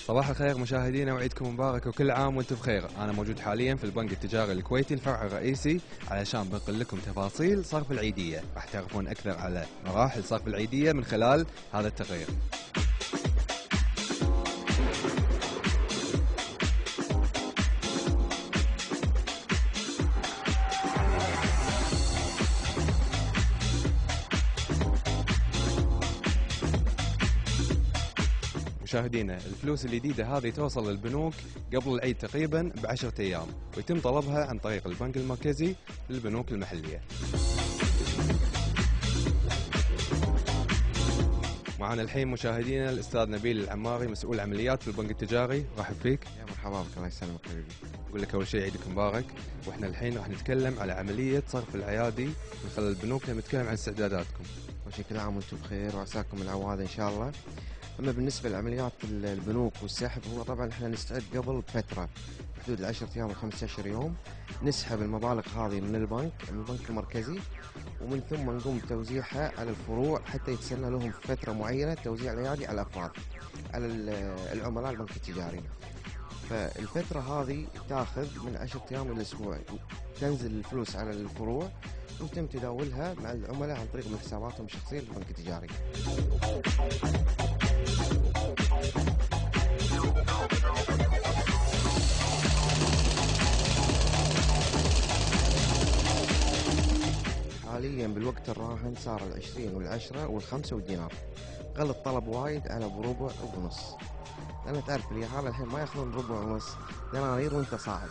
صباح الخير مشاهدينا، وعيدكم مبارك وكل عام وانتم بخير. انا موجود حاليا في البنك التجاري الكويتي الفرع الرئيسي علشان بنقل لكم تفاصيل صرف العيديه. راح تعرفون اكثر على مراحل صرف العيديه من خلال هذا التقرير. مشاهدينا، الفلوس الجديدة هذه توصل للبنوك قبل العيد تقريبا ب10 أيام، ويتم طلبها عن طريق البنك المركزي للبنوك المحلية. معنا الحين مشاهدينا الأستاذ نبيل العماري، مسؤول عمليات في البنك التجاري. رحب فيك. يا مرحبا بك، الله يسلمك حبيبي. أقول لك أول شيء عيدك مبارك، وإحنا الحين راح نتكلم على عملية صرف الأيادي من خلال البنوك، نتكلم عن استعداداتكم. أول شيء كل عام وأنتم بخير وعساكم العام هذا إن شاء الله. أما بالنسبة لعمليات البنوك والسحب، هو طبعا إحنا نستعد قبل فترة بحدود 10 أيام و 15 يوم، نسحب المبالغ هذه من البنك المركزي، ومن ثم نقوم بتوزيعها على الفروع حتى يتسنى لهم في فترة معينة توزيع الأيادي على الأفراد، على العملاء البنك التجاري. فالفترة هذه تاخذ من 10 أيام إلى أسبوع، تنزل الفلوس على الفروع ويتم تداولها مع العملاء عن طريق حساباتهم الشخصية للبنك التجاري. حاليا بالوقت الراهن صار 20 والعشرة وال5 والدينار، قل الطلب وايد على بربع وبنص، لأن تعرف اليهال الحين ما ياخذون ربع ونص، دنانير وانت صاعد.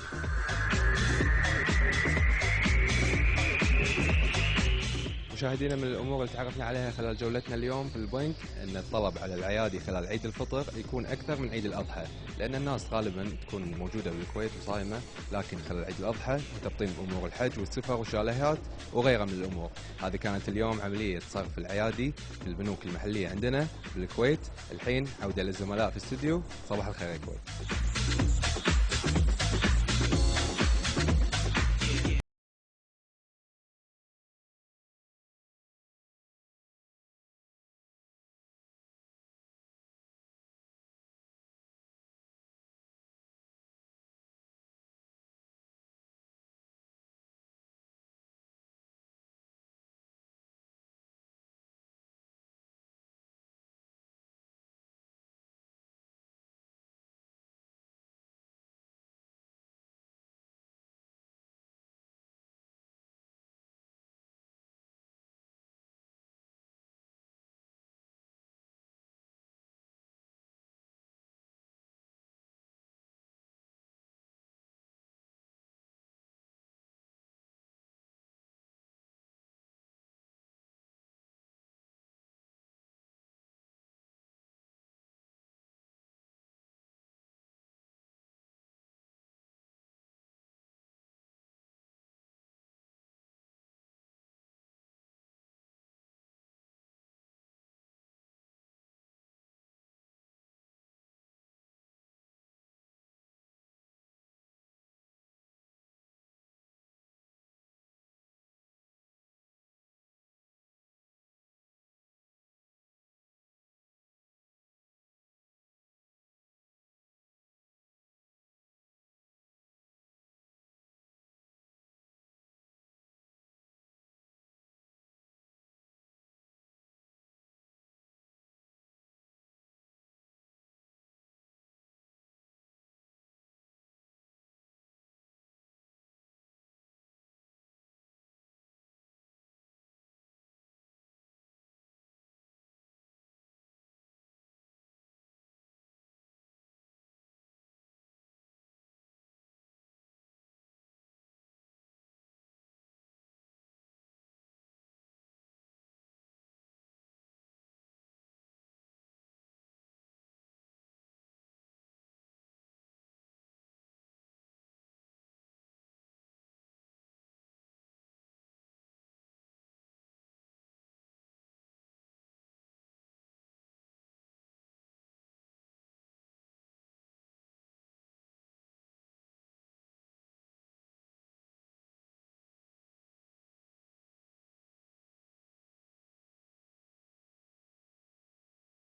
مشاهدينا، من الامور اللي تعرفنا عليها خلال جولتنا اليوم في البنك ان الطلب على العيادي خلال عيد الفطر يكون اكثر من عيد الاضحى، لان الناس غالبا تكون موجوده بالكويت وصايمه، لكن خلال عيد الاضحى متبطين بامور الحج والسفر والشاليهات وغيرها من الامور. هذه كانت اليوم عمليه صرف العيادي في البنوك المحليه عندنا بالكويت. الحين عوده للزملاء في الاستوديو. صباح الخير يا كويت.